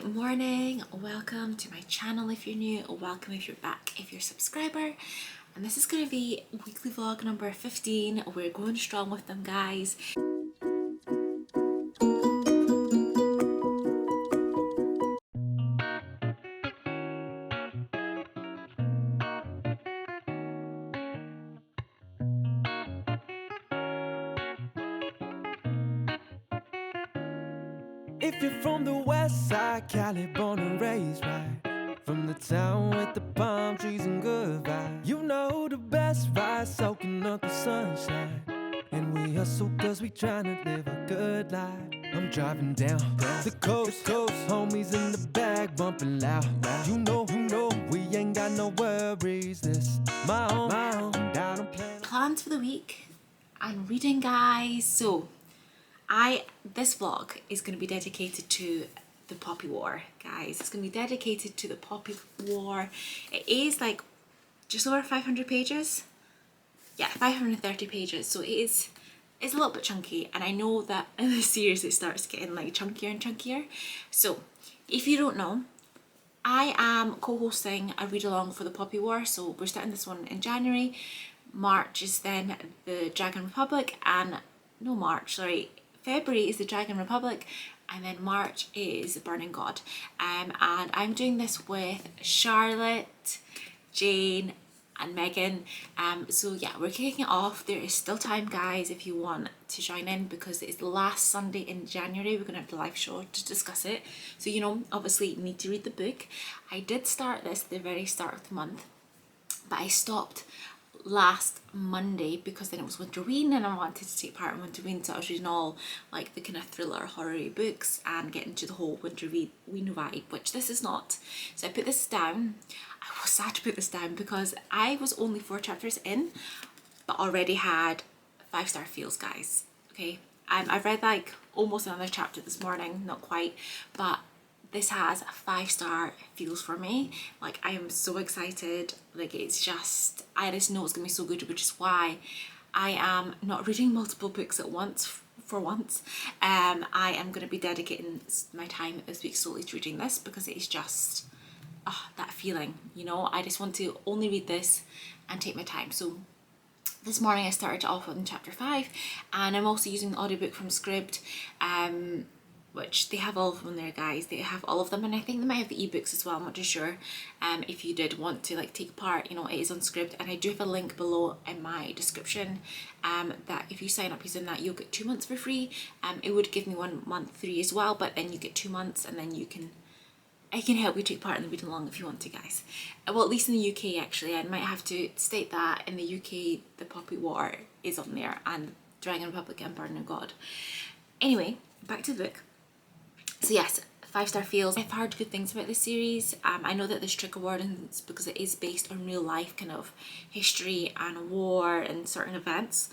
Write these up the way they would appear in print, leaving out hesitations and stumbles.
Good morning, welcome to my channel if you're new, or welcome if you're back if you're a subscriber. And this is going to be weekly vlog number 15. We're going strong with them, guys. If you're from the west side, Cali, born and raised right from the town with the palm trees and good vibes, you know the best ride, soaking up the sunshine. And we hustle cause we tryna live a good life. I'm driving down the coast, homies in the back bumping loud. You know, we ain't got no worries. This my own, down and playing. Plans for the week and reading, guys. So this vlog is going to be dedicated to the Poppy War, guys. It's going to be dedicated to the Poppy War. It is like just over 500 pages. Yeah, 530 pages. So it's a little bit chunky, and I know that in the series it starts getting like chunkier and chunkier. So if you don't know, I am co-hosting a read along for the Poppy War. So we're starting this one in January. March is then the Dragon Republic, and February is the Dragon Republic, and then March is Burning God. And I'm doing this with Charlotte, Jane and Megan. So yeah, we're kicking it off. There is still time, guys, if you want to join in, because it's the last Sunday in January. We're gonna have the live show to discuss it. So, you know, obviously you need to read the book. I did start this at the very start of the month, but I stopped last Monday because then it was Winterween and I wanted to take part in Winterween, so I was reading all like the kind of thriller horror books and getting to the whole Winterween vibe, which this is not. So I put this down. I was sad to put this down because I was only 4 chapters in but already had 5-star feels, guys. Okay, I've read like almost another chapter this morning, not quite, but this has a 5-star feels for me. Like, I am so excited. Like, it's just, I just know it's gonna be so good, which is why I am not reading multiple books at once for once. I am gonna be dedicating my time this week solely to reading this, because it is just that feeling, you know. I just want to only read this and take my time. So this morning I started off on chapter 5, and I'm also using the audiobook from Scribd, which they have all of them there, guys. They have all of them, and I think they might have the ebooks as well. I'm not too sure. If you did want to like take part, you know, it is on Scribd, and I do have a link below in my description that if you sign up using that, you'll get 2 months for free. It would give me 1 month free as well, but then you get 2 months, and then I can help you take part in the read along if you want to, guys. Well, at least in the UK, actually. I might have to state that in the UK the Poppy War is on there, and Dragon Republic and Burning God. Anyway, back to the book. So yes, 5-star feels. I've heard good things about this series. I know that there's trigger warnings because it is based on real life kind of history and war and certain events.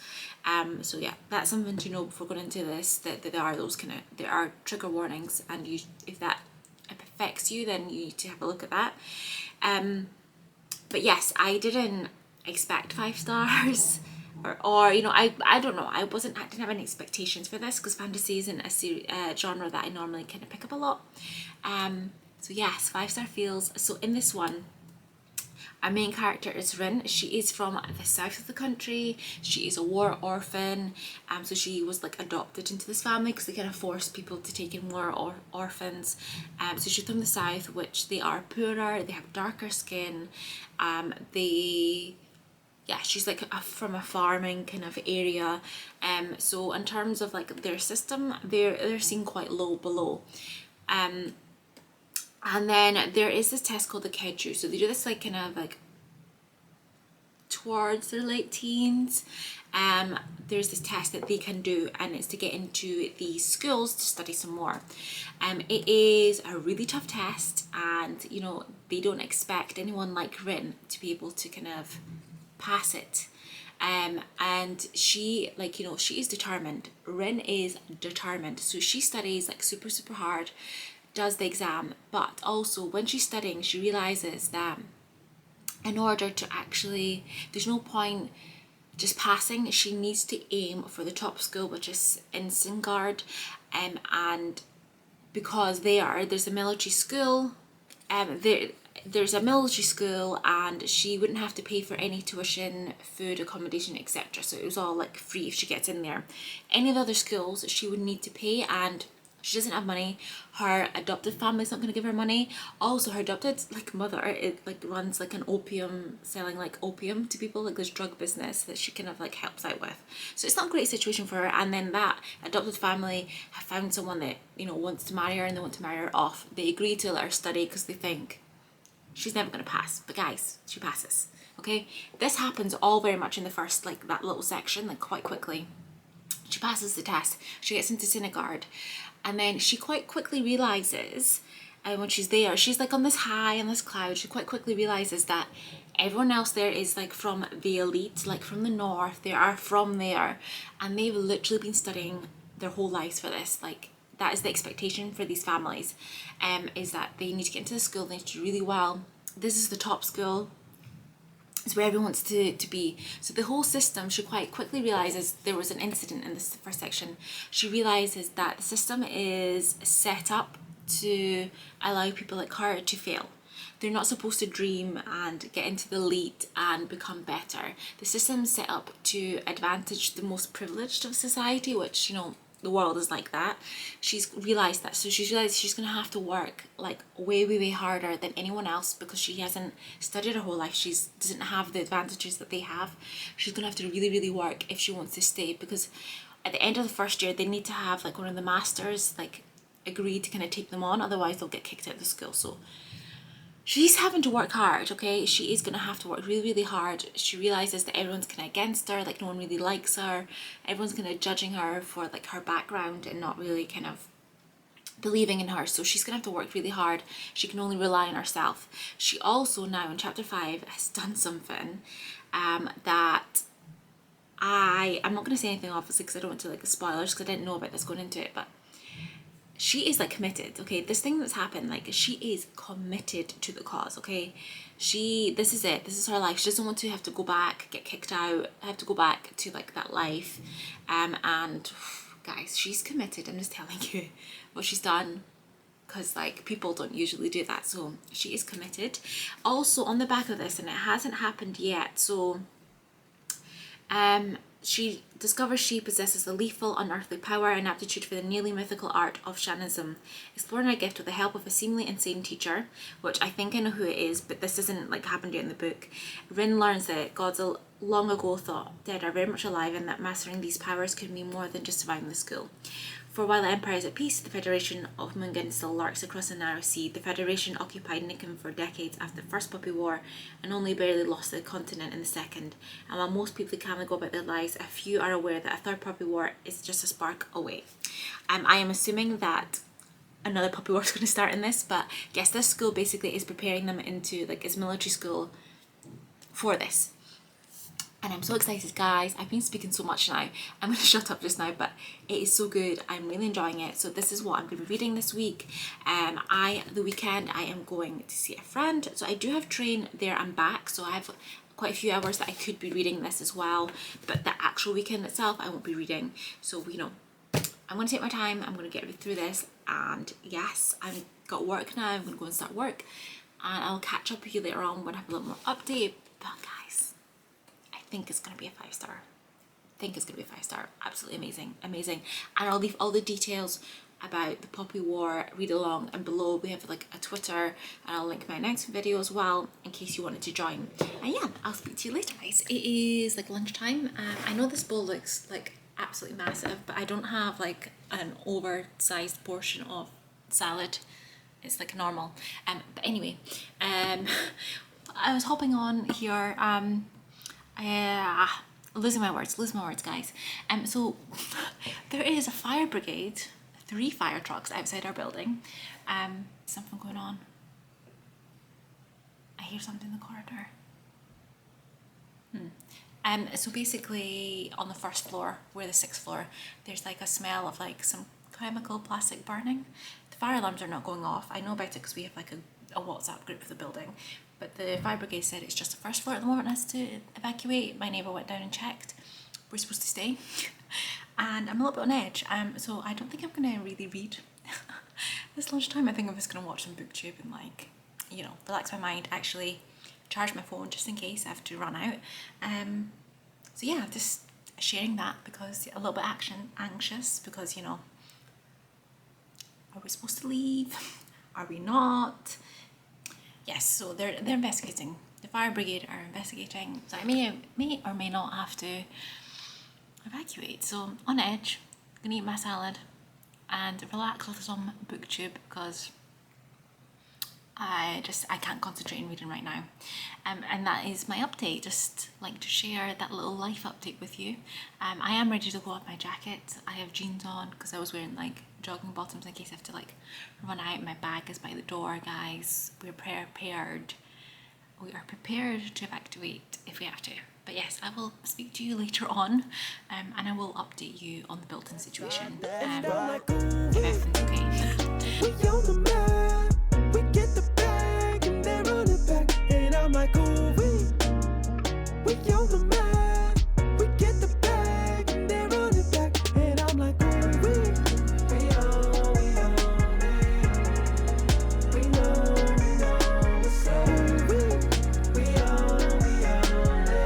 So yeah, that's something to know before going into this, that there are trigger warnings, and if that affects you, then you need to have a look at that. But yes, I didn't expect 5 stars. Or you know, I don't know, I didn't have any expectations for this, because fantasy isn't a genre that I normally kind of pick up a lot. So yes, 5-star feels. So in this one, our main character is Rin. She is from the south of the country. She is a war orphan. So she was like adopted into this family because they kind of force people to take in war orphans. So she's from the south, which they are poorer, they have darker skin. She's like from a farming kind of area. So in terms of like their system, they're seen quite low below. And then there is this test called the Kedru. So they do this like kind of like towards their late teens. There's this test that they can do, and it's to get into these schools to study some more. It is a really tough test, and you know, they don't expect anyone like Rin to be able to kind of pass it. And she, like, you know, she is determined. Rin is determined, so she studies like super hard, does the exam, but also when she's studying, she realizes that in order to actually, there's no point just passing. She needs to aim for the top school, which is in Singard, and because there's a military school, there's a military school, and she wouldn't have to pay for any tuition, food, accommodation, etc. So it was all like free if she gets in there. Any of the other schools she would need to pay, and she doesn't have money. Her adopted family's not going to give her money. Also, her adopted mother, it runs like an opium, selling like opium to people, like this drug business that she kind of like helps out with. So it's not a great situation for her. And then that adopted family have found someone that, you know, wants to marry her, and they want to marry her off. They agree to let her study because they think she's never going to pass. But guys, she passes. Okay, this happens all very much in the first, like that little section, like quite quickly. She passes the test, she gets into Synagard, and then she quite quickly realises, when she's there, she's like on this high, on this cloud, she quite quickly realises that everyone else there is like from the elite, like from the north, they are from there, and they've literally been studying their whole lives for this. Like, that is the expectation for these families, is that they need to get into the school, they need to do really well. This is the top school. It's where everyone wants to be. So the whole system, she quite quickly realises, there was an incident in this first section, she realises that the system is set up to allow people like her to fail. They're not supposed to dream and get into the elite and become better. The system's set up to advantage the most privileged of society, which, you know, the world is like that. She's realised that, so she's realised she's going to have to work like way harder than anyone else, because she hasn't studied her whole life. She doesn't have the advantages that they have. She's going to have to really work if she wants to stay, because at the end of the first year they need to have like one of the masters like agree to kind of take them on, otherwise they'll get kicked out of the school. So she's having to work hard, okay? She is going to have to work really hard. She realises that everyone's kind of against her, like no one really likes her. Everyone's kind of judging her for like her background and not really kind of believing in her. So she's going to have to work really hard. She can only rely on herself. She also now in chapter 5 has done something that I'm not going to say anything obviously because I don't want to like spoilers, because I didn't know about this going into it, but she is like committed, okay? This thing that's happened, like she is committed to the cause, okay? This is it, this is her life. She doesn't want to have to go back, get kicked out, have to go back to like that life. And guys, she's committed. I'm just telling you what she's done, because like people don't usually do that. So she is committed. Also on the back of this, and it hasn't happened yet, so she discovers she possesses a lethal, unearthly power and aptitude for the nearly mythical art of shamanism. Exploring her gift with the help of a seemingly insane teacher, which I think I know who it is, but this isn't like happened yet in the book. Rin learns that gods long ago thought dead are very much alive, and that mastering these powers could mean more than just surviving the school. For while the Empire is at peace, the Federation of Mungan still lurks across the narrow sea. The Federation occupied Nikan for decades after the First Puppy War and only barely lost the continent in the Second. And while most people calmly go about their lives, a few are aware that a third Puppy War is just a spark away. I am assuming that another Puppy War is going to start in this, but yes, this school basically is preparing them into like its military school for this. And I'm so excited, guys. I've been speaking so much now. I'm going to shut up just now, but it is so good. I'm really enjoying it. So this is what I'm going to be reading this week. The weekend, I am going to see a friend. So I do have train there and back. So I have quite a few hours that I could be reading this as well. But the actual weekend itself, I won't be reading. So, you know, I'm going to take my time. I'm going to get through this. And yes, I've got work now. I'm going to go and start work. And I'll catch up with you later on when I have a little more update. But guys, I think it's going to be a 5-star. Absolutely amazing. And I'll leave all the details about the Poppy War read along, and below we have like a Twitter, and I'll link my announcement video as well in case you wanted to join. And yeah, I'll speak to you later, guys. It is like lunchtime. I know this bowl looks like absolutely massive, but I don't have like an oversized portion of salad. It's like normal. But anyway, I was hopping on here. Losing my words, guys. So there is a fire brigade, 3 fire trucks outside our building. Something going on. I hear something in the corridor. So basically on the first floor, we're the 6th floor, there's like a smell of like some chemical plastic burning. The fire alarms are not going off. I know about it because we have like a WhatsApp group for the building, but the fire brigade said it's just the first floor at the moment has to evacuate. My neighbour went down and checked. We're supposed to stay. And I'm a little bit on edge, so I don't think I'm going to really read. this lunchtime I think I'm just gonna watch some booktube and like, you know, relax my mind, actually charge my phone just in case I have to run out. So yeah, just sharing that because a little bit anxious because, you know, are we supposed to leave? Are we not? Yes, so they're investigating. The fire brigade are investigating. So I may or may not have to evacuate. So on edge, gonna eat my salad and relax with some booktube because I can't concentrate on reading right now. And that is my update. Just like to share that little life update with you. I am ready to go off my jacket. I have jeans on because I was wearing like jogging bottoms in case I have to like run out. My bag is by the door, guys. We're prepared. We are prepared to evacuate if we have to. But yes, I will speak to you later on, and I will update you on the built-in situation. If everything's okay. We on the map, we get the bag and then run it back. And I'm like, OooWee. We on the map, we get the bag and then run it back. And I'm like, OooWee. We on it. We know what's up. OooWee. We on it.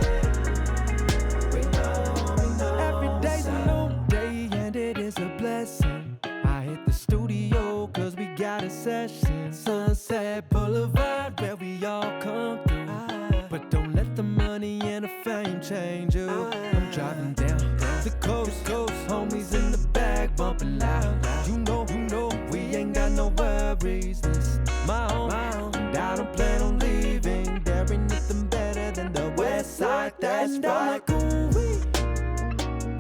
We know. Every day's a new day and it is a blessing. I hit the studio cause we got a session. Sunset Boulevard where we all come through. But don't let the money and the fame change you. I'm driving down the coast, homies in the bag bumping loud. You know, we ain't got no worries. This my own, and I don't plan on leaving. There ain't nothing better than the west side, that's and right. I'm like, OooWee.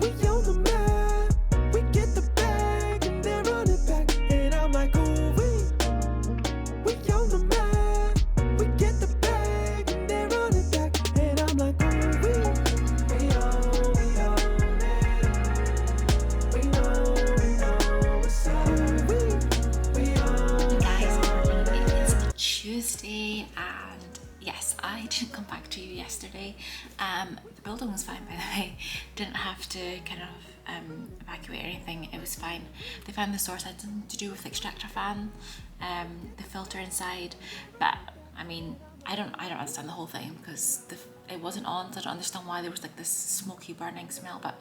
We on the map, we get the bag and then run it back. And I'm like, OooWee. We on the map, we get the bag and then run it back. And I'm like, OooWee. We on it. We know what's up. We on Guys, it is Tuesday and yes, I didn't come back to you yesterday. The building was fine, by the way. Didn't have to kind of evacuate or anything. It was fine. They found the source had something to do with the extractor fan, the filter inside. But I mean, I don't understand the whole thing because it wasn't on, so I don't understand why there was like this smoky burning smell. But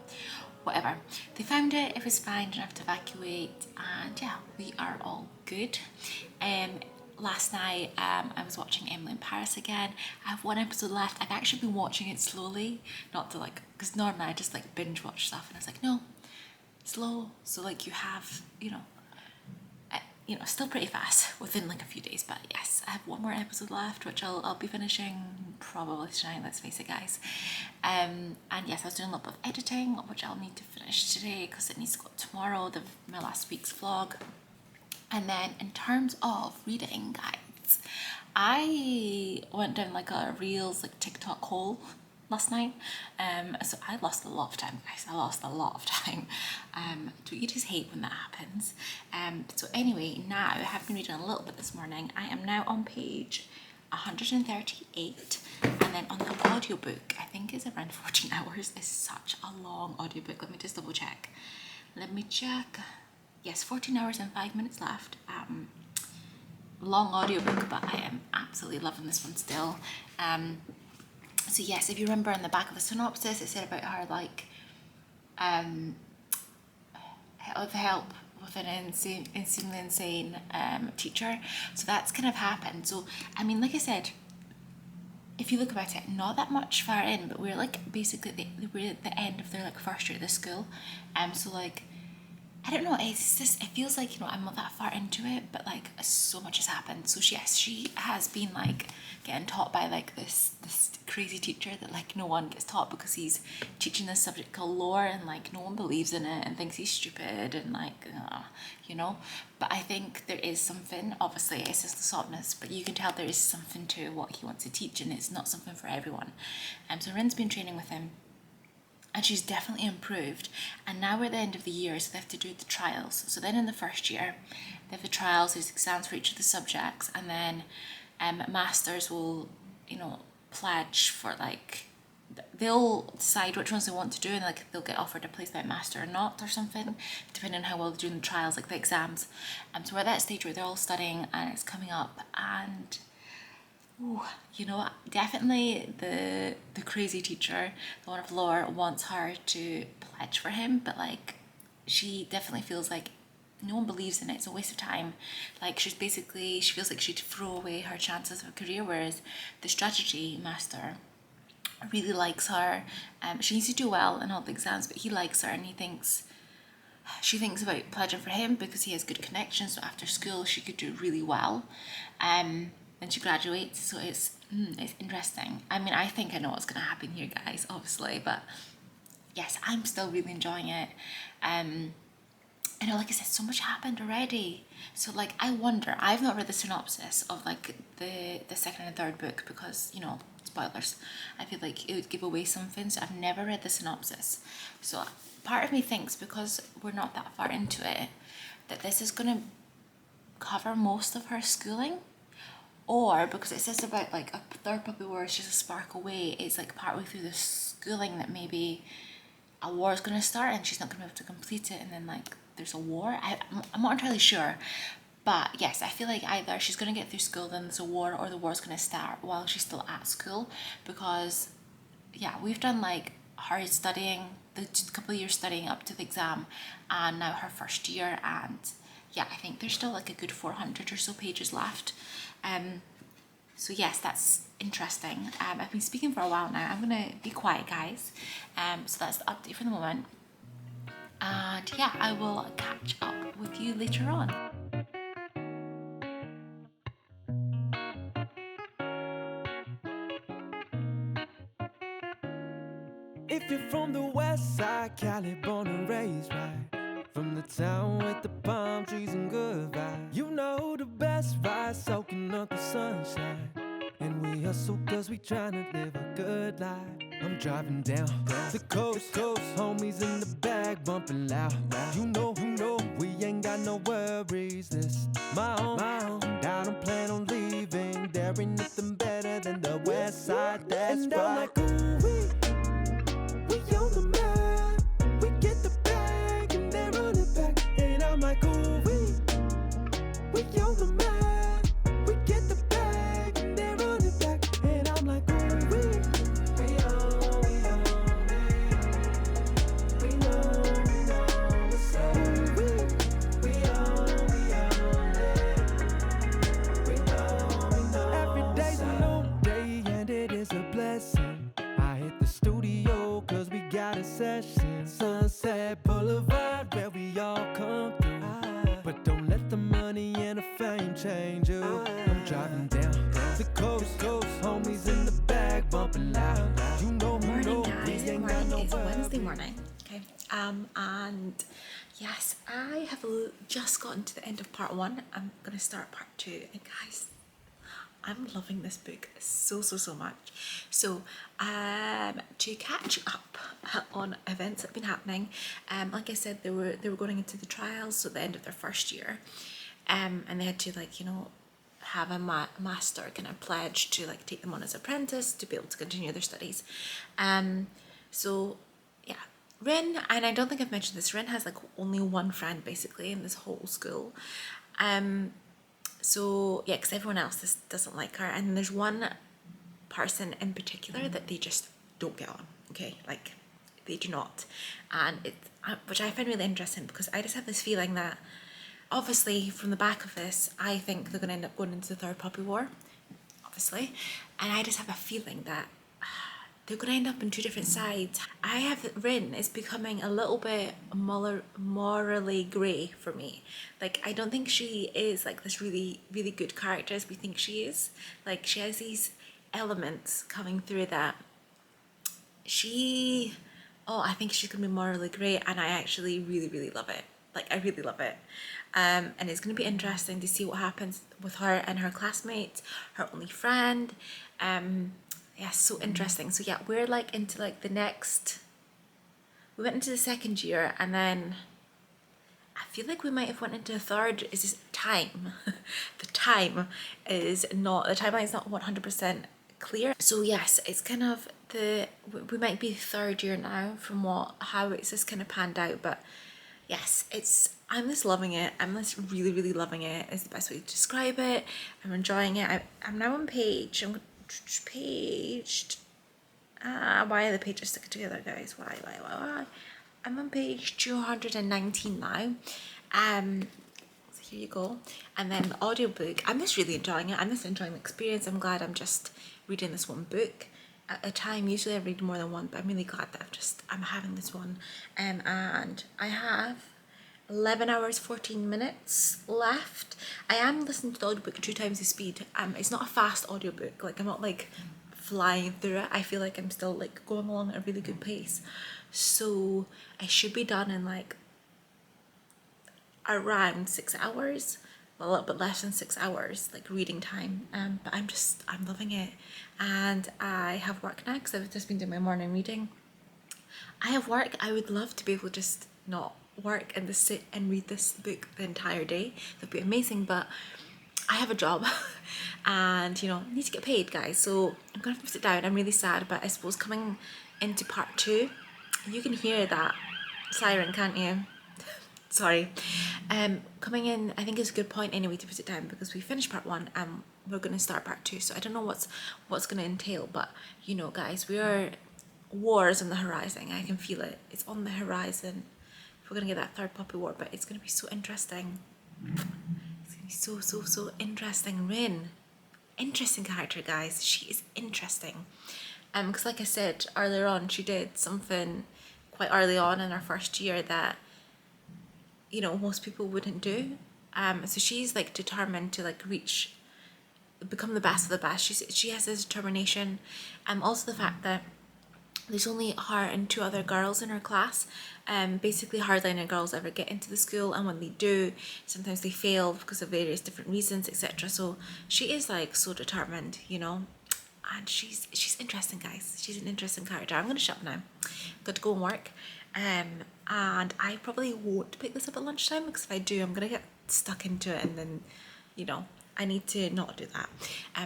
whatever. They found it. It was fine. Didn't have to evacuate, and yeah, we are all good. Last night I was watching Emily in Paris again. I have one episode left. I've actually been watching it slowly, not to like, because normally I just like binge watch stuff, and I was like, no, slow, so like you have, you know, still pretty fast within like a few days. But yes, I have one more episode left, which I'll be finishing probably tonight, let's face it, guys. And yes, I was doing a little bit of editing, which I'll need to finish today because it needs to go up tomorrow, my last week's vlog. And then in terms of reading, guys, I went down like a Reels, like TikTok hole last night. So I lost a lot of time, guys. I lost a lot of time. Do you just hate when that happens? So anyway, now I have been reading a little bit this morning. I am now on page 138, and then on the audiobook, I think it's around 14 hours. It's such a long audiobook. Let me just double check. Let me check. Yes, 14 hours and 5 minutes left. Long audiobook, but I am absolutely loving this one still. So yes, if you remember in the back of the synopsis, it said about her like help with an insanely insane teacher. So that's kind of happened. So I mean, like I said, if you look about it, not that much far in, but we're like basically we're at the end of their like first year of the school. So like, I don't know, it's just, it feels like, you know, I'm not that far into it, but like so much has happened. So she has been like getting taught by like this crazy teacher that like no one gets taught because he's teaching this subject called lore, and like no one believes in it and thinks he's stupid and like, you know. But I think there is something, obviously it's just the softness, but you can tell there is something to what he wants to teach, and it's not something for everyone. So Rin's been training with him, and she's definitely improved. And now we're at the end of the year, so they have to do the trials. So then in the first year, they have the trials, there's exams for each of the subjects, and then masters will, you know, pledge for like they'll decide which ones they want to do, and like they'll get offered a placement master or not or something, depending on how well they're doing the trials, like the exams. So we're at that stage where they're all studying and it's coming up, and you know, definitely the crazy teacher, the one of lore, wants her to pledge for him, but like she definitely feels like no one believes in it. It's a waste of time. Like she feels like she'd throw away her chances of a career, whereas the strategy master really likes her. She needs to do well in all the exams, but he likes her, and she thinks about pledging for him because he has good connections. So after school, she could do really well. Then she graduates, so it's interesting. I mean, I think I know what's going to happen here, guys, obviously, but yes, I'm still really enjoying it. I know, like I said, so much happened already. So like, I wonder, I've not read the synopsis of like the second and third book because, you know, spoilers. I feel like it would give away something, so I've never read the synopsis. So part of me thinks, because we're not that far into it, that this is going to cover most of her schooling. Or because it says about like a third puppy war is just a spark away, it's like partway through the schooling that maybe a war is going to start and she's not going to be able to complete it, and then like there's a war. I'm not entirely sure, but yes, I feel like either she's going to get through school, then there's a war, or the war's going to start while she's still at school. Because yeah, we've done like her studying, the couple of years studying up to the exam, and now her first year, and yeah, I think there's still like a good 400 or so pages left. So yes, that's interesting. I've been speaking for a while now. I'm gonna be quiet, guys. So that's the update for the moment. And yeah, I will catch up with you later on. If you're from the west side, Cali, born and raised right from the town with the palm trees and good vibes. You know the best ride, soaking up the sunshine. And we hustle cause we tryna live a good life. I'm driving down the coast, homies in the back bumping loud. You know, we ain't got no worries. This my home, and I don't plan on leaving. There ain't nothing better than the west side, that's and right. I'm like, ooh, we on the map. We get the bag and then run it back. And I'm like, ooh, we on the map. We get the bag and then run it back. And I'm like, ooh, we on it. We know what's up. We on it. We know. Every day's a new day and it is a blessing. I hit the studio cause we got a session. Sunset Boulevard where we all come through. But don't let the money and the fame change you. I'm driving down the coast, homies in the back bumping loud. You know, Morning, guys. Good morning. It's Wednesday morning. Okay. And yes, I have just gotten to the end of part 1. I'm gonna start part 2, and guys, I'm loving this book so much. So to catch up on events that have been happening, like I said, they were going into the trials, so the end of their first year, and they had to, like, you know, have a master kind of pledge to like take them on as apprentice to be able to continue their studies. So yeah, Rin, and I don't think I've mentioned this, Rin has like only one friend basically in this whole school. So yeah, because everyone else doesn't like her, and there's one person in particular that they just don't get on. Okay, like they do not, and which I find really interesting, because I just have this feeling that obviously from the back of this, I think they're going to end up going into the third puppy war, obviously, and I just have a feeling that they're going to end up in two different sides. I have Rin is becoming a little bit morally grey for me. Like, I don't think she is like this really good character as we think she is. Like, she has these elements coming through that I think she's going to be morally grey, and I actually really love it. Like, I really love it. And it's going to be interesting to see what happens with her and her classmates, her only friend. Yeah, so interesting. So yeah, we're like into like we went into the second year, and then I feel like we might have went into the third. Is this time? The timeline's not 100% clear. So yes, it's kind of we might be third year now from how it's just kind of panned out, but yes, I'm just loving it. I'm just really loving it. It's the best way to describe it. I'm enjoying it. I'm now on page. Why are the pages sticking together, guys? Why? I'm on page 219 now. So here you go. And then the audiobook, I'm just really enjoying it. I'm just enjoying the experience. I'm glad I'm just reading this one book at a time. Usually I read more than one, but I'm really glad that I'm having this one. And I have 11 hours 14 minutes left. I am listening to the audiobook 2 times the speed. It's not a fast audiobook. Like, I'm not like flying through it. I feel like I'm still like going along at a really good pace. So I should be done in like around 6 hours, a little bit less than 6 hours, like reading time. But I'm loving it. And I have work now because I've just been doing my morning reading. I have work. I would love to be able to just not work and just sit and read this book the entire day. That'd be amazing, but I have a job and I need to get paid, guys, so I'm gonna have to sit down. I'm really sad, but I suppose coming into part 2, you can hear that siren, can't you? Sorry. Coming in, I think is a good point anyway to put it down, because we finished part 1 and we're going to start part 2, so I don't know what's going to entail, but guys, war's on the horizon. I can feel it. It's on the horizon. We're going to get that third puppy war, but it's going to be so interesting. It's going to be so interesting. Rin, interesting character, guys. She is interesting. Because like I said earlier on, she did something quite early on in her first year that most people wouldn't do. So she's like determined to like become the best of the best. She has this determination. Also the fact that there's only her and 2 other girls in her class. Basically hardliner girls ever get into the school, and when they do, sometimes they fail because of various different reasons, etc. So she is like so determined, and she's interesting, guys. She's an interesting character. I'm gonna shut up now. I've got to go and work. And I probably won't pick this up at lunchtime, because if I do, I'm gonna get stuck into it, and then I need to not do that.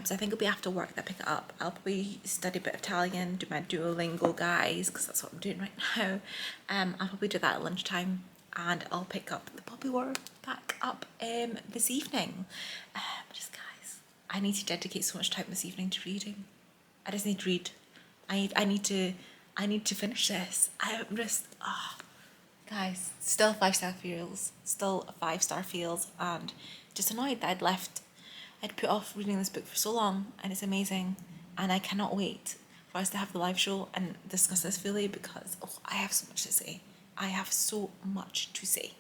So I think it'll be after work that I pick it up. I'll probably study a bit of Italian, do my Duolingo, guys, because that's what I'm doing right now. I'll probably do that at lunchtime, and I'll pick up the Poppy War back up this evening. Just guys, I need to dedicate so much time this evening to reading. I just need to read. I need to finish this. I'm just guys, still 5-star feels, still 5-star feels, and just annoyed that I'd put off reading this book for so long, and it's amazing, and I cannot wait for us to have the live show and discuss this fully, because I have so much to say.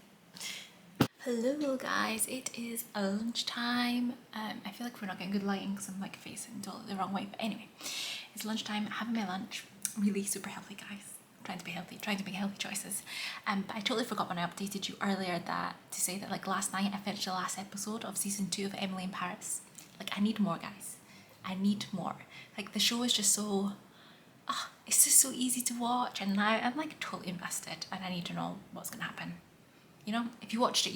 Hello guys, it is lunchtime. I feel like we're not getting good lighting because I'm like facing the wrong way, but anyway, it's lunchtime, having my lunch. Really super healthy, guys. Trying to be healthy, trying to make healthy choices. But I totally forgot when I updated you earlier to say that like last night I finished the last episode of season 2 of Emily in Paris. Like, I need more, guys. I need more. Like, the show is just so it's just so easy to watch, and now I'm like totally invested, and I need to know what's gonna happen. If you watched it,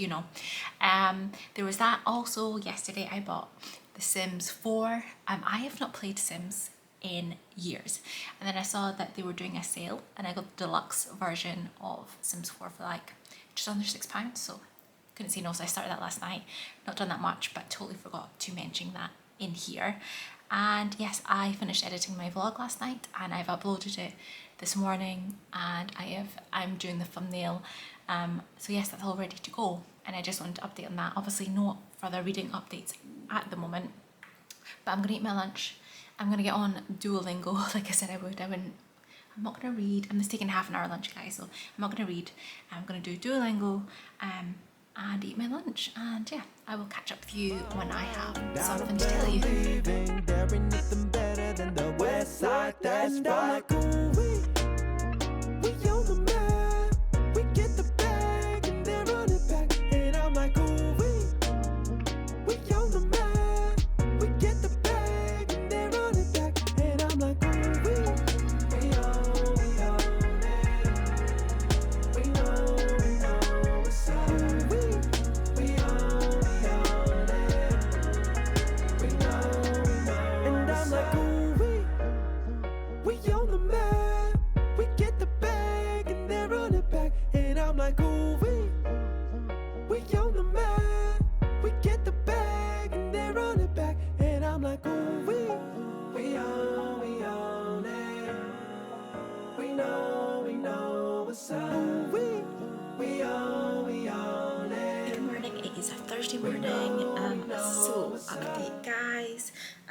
there was that. Also yesterday I bought The Sims 4. I have not played Sims in years, and then I saw that they were doing a sale, and I got the deluxe version of Sims 4 for like just under £6, so couldn't say no. So I started that last night. Not done that much, but totally forgot to mention that in here. And yes, I finished editing my vlog last night, and I've uploaded it this morning, and I'm doing the thumbnail. So yes, that's all ready to go, and I just wanted to update on that. Obviously no further reading updates at the moment, but I'm gonna eat my lunch. I'm gonna get on Duolingo like I said I would. I'm not gonna read. I'm just taking half an hour lunch, guys, so I'm not gonna read. I'm gonna do Duolingo and eat my lunch, and yeah, I will catch up with you when I have something to tell you. There ain't nothing better than the West Side, that's right. We on the map, we get the bag and then run it back. And I'm like, ooh, we on the map, we get the bag and then run it back. And I'm like, ooh, we own it. We know what's up. We own it. We know. And I'm like, ooh,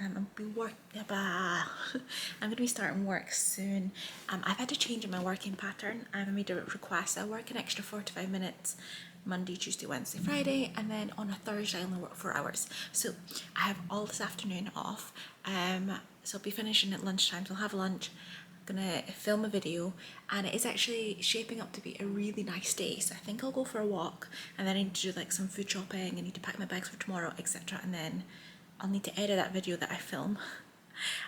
I'm gonna be starting work soon. I've had to change my working pattern. I've made a request. I work an extra 45 minutes Monday, Tuesday, Wednesday, Friday, and then on a Thursday I only work 4 hours. So I have all this afternoon off. So I'll be finishing at lunchtime, so I'll have lunch. I'm gonna film a video, and it is actually shaping up to be a really nice day. So I think I'll go for a walk, and then I need to do like some food shopping. I need to pack my bags for tomorrow, etc. And then I'll need to edit that video that I film,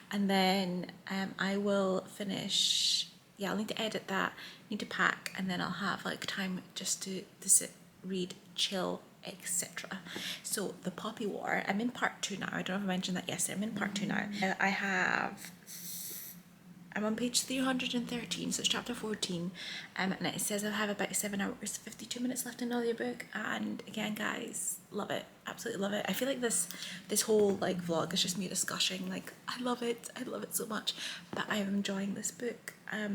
and then I will finish. Yeah, I'll need to edit that, need to pack, and then I'll have like time just to sit, read, chill, etc. So the Poppy War, I'm in part 2 now. I don't know if I mentioned that yesterday. I'm in part 2 now. I'm on page 313, so it's chapter 14, and it says I have about 7 hours 52 minutes left in the audiobook. And again, guys, love it, absolutely love it. I feel like this whole like vlog is just me discussing, like, I love it so much, but I'm enjoying this book. I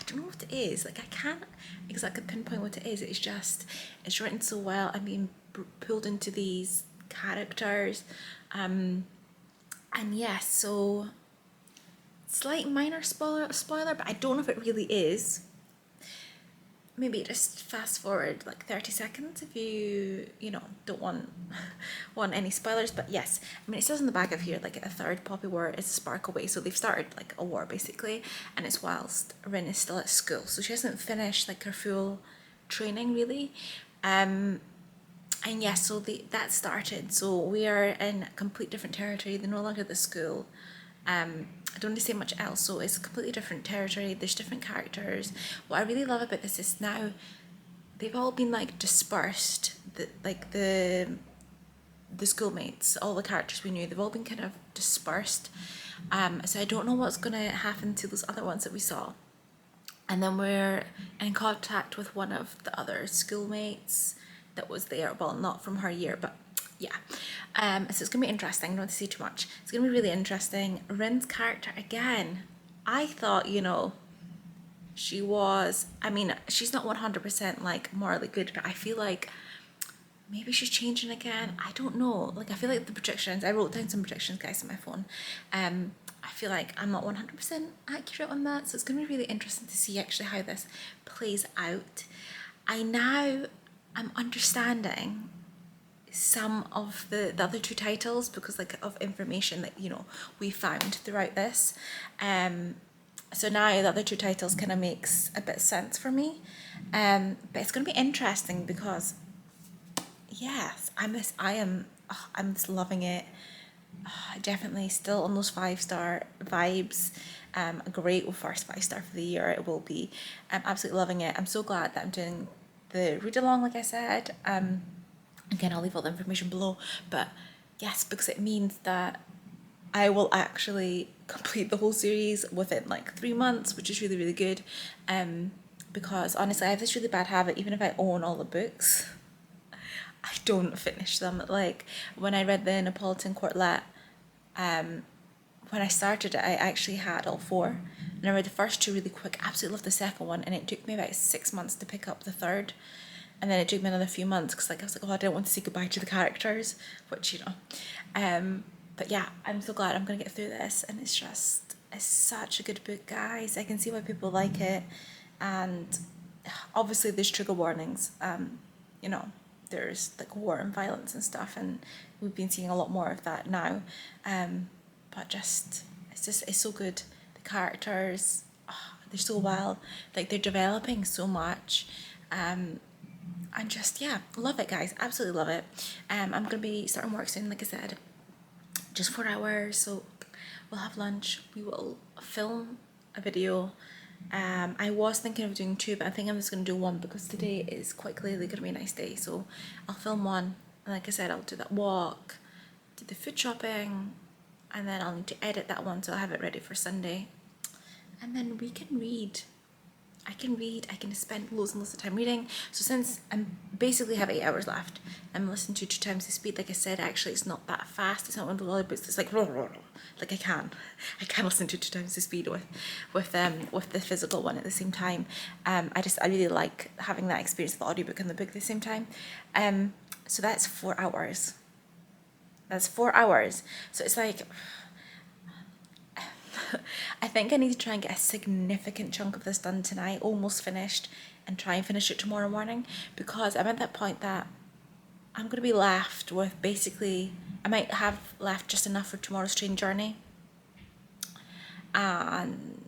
don't know what it is, like I can't exactly pinpoint what it is. It's just, it's written so well. I'm being pulled into these characters, and yeah, so slight minor spoiler, but I don't know if it really is. Maybe just fast forward like 30 seconds if you don't want any spoilers. But yes, I mean, it says on the back of here like a third Poppy War is a spark away, so they've started like a war basically, and it's whilst Rin is still at school, so she hasn't finished like her full training really. And yeah, so that started, so we are in complete different territory. They're no longer the school. I don't need to say much else, so it's a completely different territory. There's different characters. What I really love about this is now they've all been like dispersed. The schoolmates, all the characters we knew, they've all been kind of dispersed. So I don't know what's gonna happen to those other ones that we saw. And then we're in contact with one of the other schoolmates that was there, well, not from her year, but yeah. So it's gonna be interesting. I don't want to say too much. It's gonna be really interesting. Rin's character, again, I thought, she was, I mean, she's not 100% like morally good, but I feel like maybe she's changing again. I don't know. Like, I feel like the predictions, I wrote down some predictions, guys, on my phone. I feel like I'm not 100% accurate on that, so it's gonna be really interesting to see actually how this plays out. I'm understanding some of the other 2 titles because like of information that we found throughout this. So now the other 2 titles kind of makes a bit of sense for me. But it's going to be interesting because yes, I'm just loving it. Definitely still on those 5-star vibes. A great first 5-star for the year it will be. I'm absolutely loving it. I'm so glad that I'm doing the read along, like I said. Again, I'll leave all the information below, but yes, because it means that I will actually complete the whole series within like 3 months, which is really, really good. Because honestly, I have this really bad habit, even if I own all the books, I don't finish them. Like when I read the Neapolitan Quartet, when I started it, I actually had all 4, and I read the first 2 really quick. Absolutely loved the second one, and it took me about 6 months to pick up the third. And then it took me another few months because I was like, oh, I didn't want to say goodbye to the characters, which, but yeah, I'm so glad I'm going to get through this. And it's such a good book, guys. I can see why people like it. And obviously there's trigger warnings. There's like war and violence and stuff. And we've been seeing a lot more of that now. But it's so good. The characters, they're so well, like they're developing so much. And just, yeah, love it, guys. Absolutely love it. I'm going to be starting work soon, like I said. Just 4 hours, so we'll have lunch. We will film a video. I was thinking of doing 2, but I think I'm just going to do 1 because today is quite clearly going to be a nice day. So I'll film 1. And like I said, I'll do that walk, do the food shopping, and then I'll need to edit that one so I'll have it ready for Sunday. And then we can read. I can spend loads and loads of time reading. So since I basically have 8 hours left, I'm listening to 2 times the speed. Like I said, actually it's not that fast. It's not one of the audiobooks. It's like I can listen to 2 times the speed with the physical one at the same time. I really like having that experience of the audiobook and the book at the same time. So that's 4 hours. That's 4 hours. So it's like, I think I need to try and get a significant chunk of this done tonight, almost finished, and try and finish it tomorrow morning, because I'm at that point that I'm going to be left with basically, I might have left just enough for tomorrow's train journey, and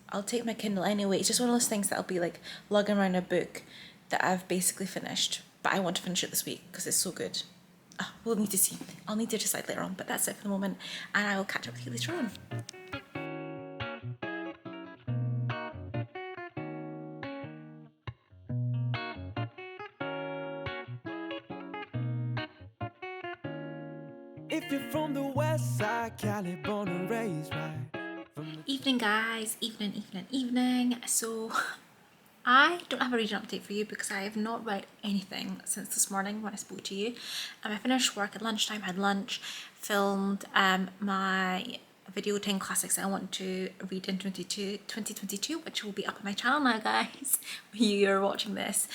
I'll take my Kindle anyway. It's just one of those things that I'll be like lugging around a book that I've basically finished, but I want to finish it this week because it's so good. We'll need to see. I'll need to decide later on, but that's it for the moment, and I will catch up with you later on. If you're from the west side, Cali, born and raised, right? Evening guys, evening. So I don't have a reading update for you because I have not read anything since this morning when I spoke to you. I finished work at lunchtime, had lunch, filmed my video 10 classics I want to read in 2022, which will be up on my channel now, guys, when you're watching this.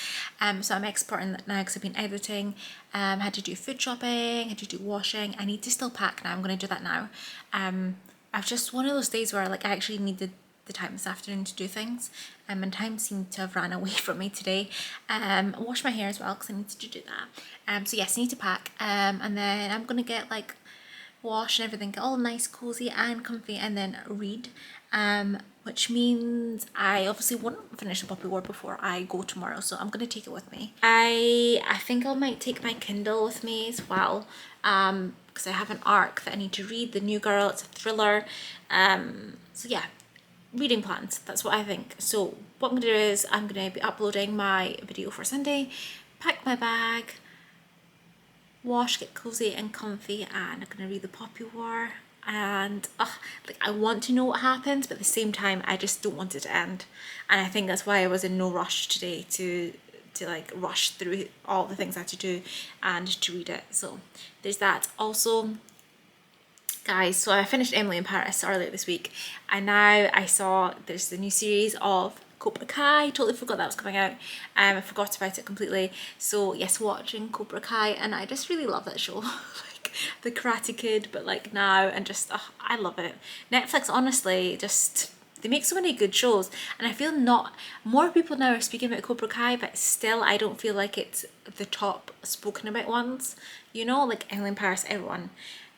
So I'm exporting that now because I've been editing. Had to do food shopping, had to do washing. I need to still pack now. I'm going to do that now. I've just one of those days where like I actually needed the time this afternoon to do things, and time seemed to have ran away from me today. Wash my hair as well because I need to do that. So yes, I need to pack, and then I'm gonna get like wash and everything, get all nice, cozy and comfy, and then read. Which means I obviously won't finish the Poppy War before I go tomorrow, so I'm gonna take it with me. I think I might take my Kindle with me as well, because I have an arc that I need to read, The New Girl. It's a thriller. So yeah, reading plans, that's what I think. So what I'm gonna do is I'm gonna be uploading my video for Sunday, pack my bag, wash, get cozy and comfy, and I'm gonna read the Poppy War. And like I want to know what happens, but at the same time I just don't want it to end, and I think that's why I was in no rush today to like rush through all the things I had to do and to read it. So there's that. Also guys, so I finished Emily in Paris earlier this week, and now I saw there's the new series of Cobra Kai. Totally forgot that was coming out. I forgot about it completely. So yes, watching Cobra Kai, and I just really love that show. Like the Karate Kid, but like now, and just I love it. Netflix, honestly, just they make so many good shows, and I feel not more people now are speaking about Cobra Kai, but still I don't feel like it's the top spoken about ones. You know, like Emily in Paris, everyone.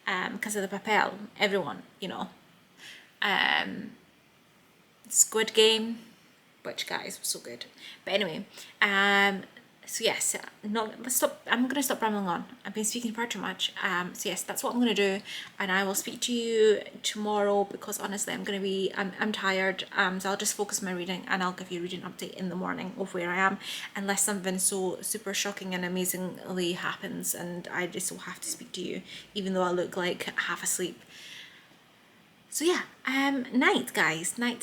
Because of the Papel, everyone, you know. Squid Game, which guys was so good. But anyway, so yes, let's stop. I'm gonna stop rambling on. I've been speaking far too much. So yes, that's what I'm gonna do, and I will speak to you tomorrow because honestly, I'm tired. So I'll just focus on my reading, and I'll give you a reading update in the morning of where I am, unless something so super shocking and amazingly happens, and I just will have to speak to you, even though I look like half asleep. So yeah, night guys, night.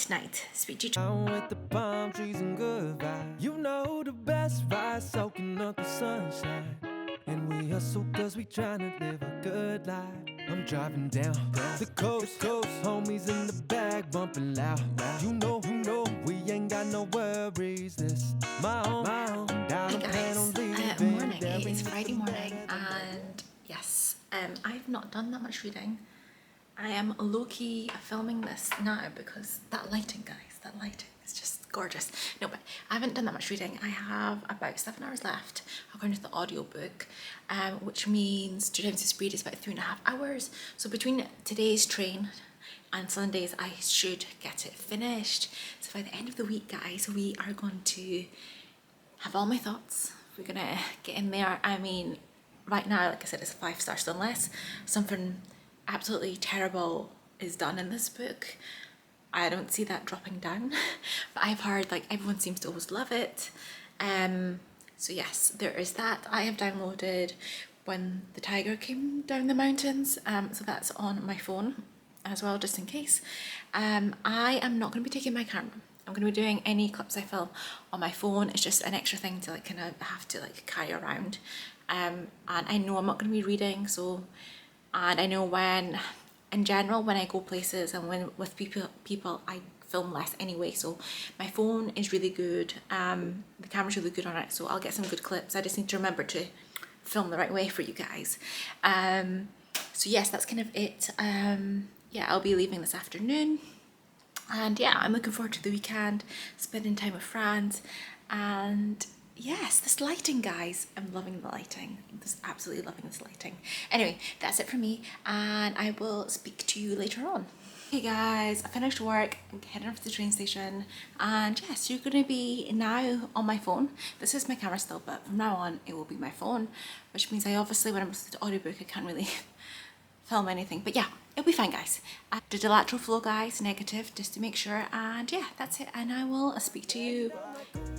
Speak to you tomorrow. With the palm trees and good vibes. You know the best ride, soaking up the sunshine. And we hustle cause we tryna live a good life. I'm driving down the coast, homies in the back bumping loud. You know, we ain't got no worries. This my home. Hey guys, morning. It is Friday morning, and yes, I've not done that much reading. I am low-key filming this now because that lighting, guys, that lighting is just gorgeous. No, but I haven't done that much reading. I have about 7 hours left according to the audiobook, which means 2 times the speed is about 3.5 hours. So between today's train and Sundays, I should get it finished. So by the end of the week, guys, we are going to have all my thoughts. We're gonna get in there. I mean, right now, like I said, it's a 5-star, so unless something absolutely terrible is done in this book, I don't see that dropping down. But I've heard like everyone seems to always love it. So yes, there is that. I have downloaded When the Tiger Came Down the Mountains, so that's on my phone as well, just in case. I am not going to be taking my camera. I'm going to be doing any clips I film on my phone. It's just an extra thing to like kind of have to like carry around. And I know I'm not going to be reading, so, and I know when, in general, when I go places and when with people I film less anyway, so my phone is really good. The camera's really good on it, so I'll get some good clips. I just need to remember to film the right way for you guys. So yes, that's kind of it. Yeah, I'll be leaving this afternoon. And yeah, I'm looking forward to the weekend, spending time with friends. And yes, this lighting, guys. I'm loving the lighting. I'm just absolutely loving this lighting. Anyway, that's it from me, and I will speak to you later on. Hey guys, I finished work. I'm heading off to the train station, and yes, you're gonna be now on my phone. This is my camera still, but from now on it will be my phone, which means I obviously, when I'm listening to audiobook, I can't really film anything, but yeah, it'll be fine, guys. The lateral flow, guys, negative, just to make sure, and yeah, that's it, and I will speak to you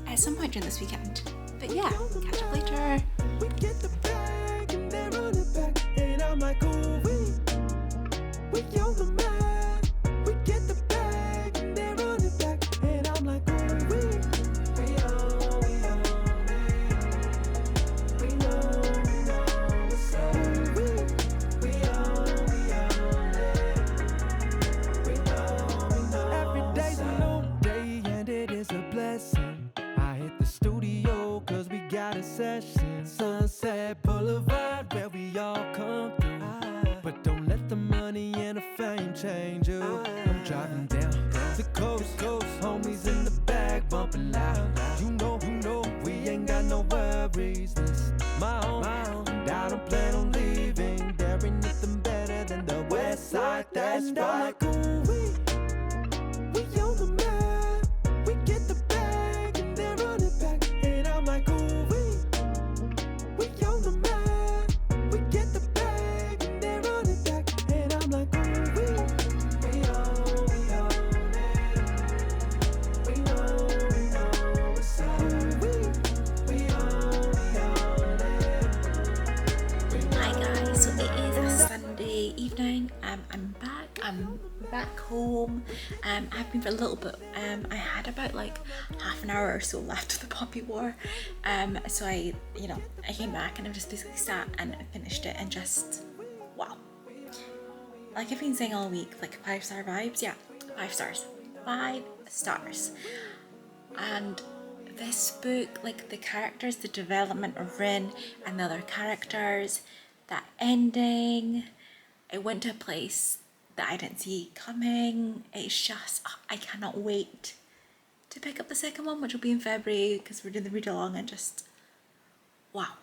at some point during this weekend. But yeah, catch up later. We get the bag and they run it back, and I'm like, OooWee, we on the map. We get the bag and they run it back, and I'm like, OooWee, we on it. We know what's up. OooWee, we on it. We know. Every day's a new day and it is a blessing. I hit the studio 'cause we got a session. Sunset Boulevard where we all come through. But don't let the money and the fame change you. I'm driving down the coast, homies in the back bumping loud. You know, we ain't got no worries. This my own, and I don't plan on leaving. There ain't nothing better than the west side, that's right. I'm like, OooWee, we on the map. We get the bag and they run it back, and I'm like, OooWee, we on the map. We get the bag and they run it back, and I'm like, OooWee, we on it. We know what's up. OooWee, we on it. Hi guys, so it is a Sunday evening. I'm back home. I've been for a little bit. I had about like half an hour or so left of the Poppy War. So I came back and I just basically sat and finished it, and just wow. Like I've been saying all week, like 5-star vibes. Yeah, 5 stars. 5 stars. And this book, like the characters, the development of Rin and the other characters, that ending, it went to a place that I didn't see coming. It's just, I cannot wait to pick up the second one, which will be in February because we're doing the read along, and just wow,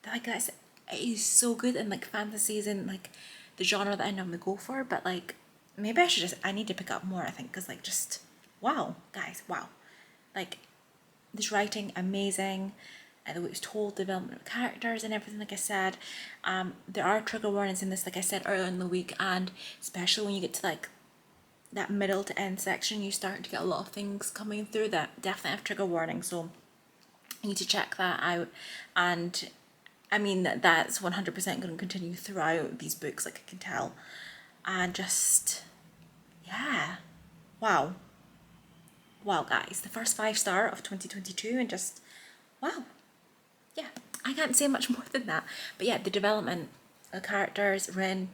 like that's, it is so good. And like fantasy isn't like the genre that I normally go for, but like maybe I need to pick up more, I think, because like just wow, guys, wow, like this writing amazing, and the way it was told, development of characters and everything. Like I said, there are trigger warnings in this, like I said earlier in the week, and especially when you get to like that middle to end section, you start to get a lot of things coming through that definitely have trigger warnings, so you need to check that out. And I mean that's 100% going to continue throughout these books, like I can tell. And just yeah, wow guys, the first 5-star of 2022, and just wow, yeah, I can't say much more than that. But yeah, the development of characters, Rin,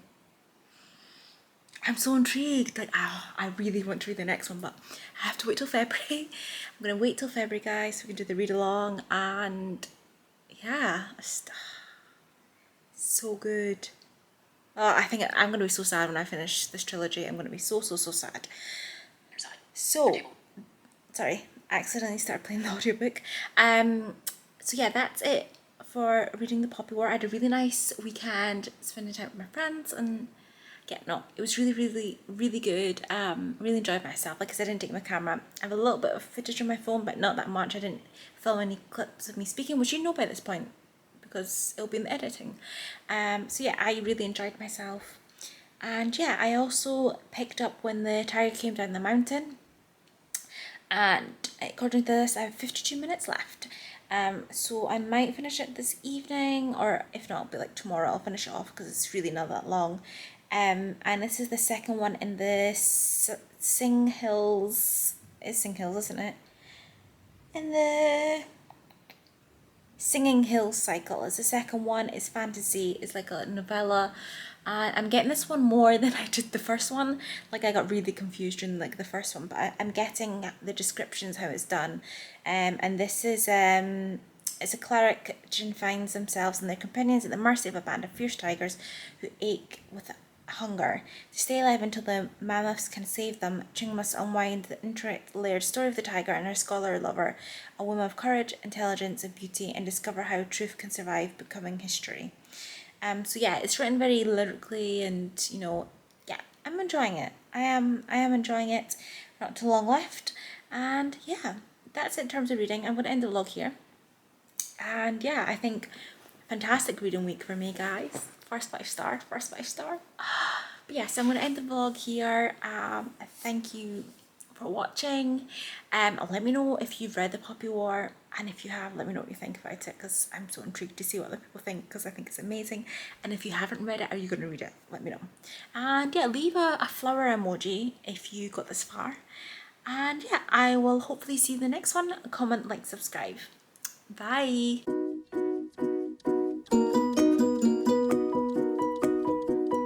I'm so intrigued. Like, I really want to read the next one, but I have to wait till February. I'm gonna wait till February, guys, so we can do the read along. And yeah, so good. Oh, I think I'm gonna be so sad when I finish this trilogy. I'm gonna be so sad. So sorry, I accidentally started playing the audiobook. So yeah, that's it for reading the Poppy War. I had a really nice weekend spending time with my friends, and yeah, no, it was really good. Really enjoyed myself. Like I said, I didn't take my camera. I have a little bit of footage on my phone, but not that much. I didn't film any clips of me speaking, which you know by this point because it'll be in the editing. So yeah, I really enjoyed myself. And yeah, I also picked up When the Tiger Came Down the Mountain, and according to this I have 52 minutes left. So I might finish it this evening, or if not, it'll be like tomorrow. I'll finish it off because it's really not that long. And this is the second one in the Sing Hills. It's Sing Hills, isn't it? In the Singing Hills cycle is the second one. It's fantasy. It's like a novella. I'm getting this one more than I did the first one. Like I got really confused during like the first one, but I'm getting the descriptions how it's done. And this is As a cleric, Jin finds themselves and their companions at the mercy of a band of fierce tigers who ache with hunger. To stay alive until the mammoths can save them, Jin must unwind the intricate-layered story of the tiger and her scholar lover, a woman of courage, intelligence, and beauty, and discover how truth can survive becoming history. So yeah, it's written very lyrically, and yeah, I'm enjoying it. I am enjoying it. Not too long left, and yeah, that's it in terms of reading. I'm going to end the vlog here. And yeah, I think fantastic reading week for me, guys. First 5-star. But yes, I'm going to end the vlog here. Thank you for watching. Let me know if you've read The Puppy War, and if you have, let me know what you think about it, because I'm so intrigued to see what other people think, because I think it's amazing. And if you haven't read it, are you going to read it? Let me know. And yeah, leave a flower emoji if you got this far. And yeah, I will hopefully see you in the next one. Comment, like, subscribe. Bye.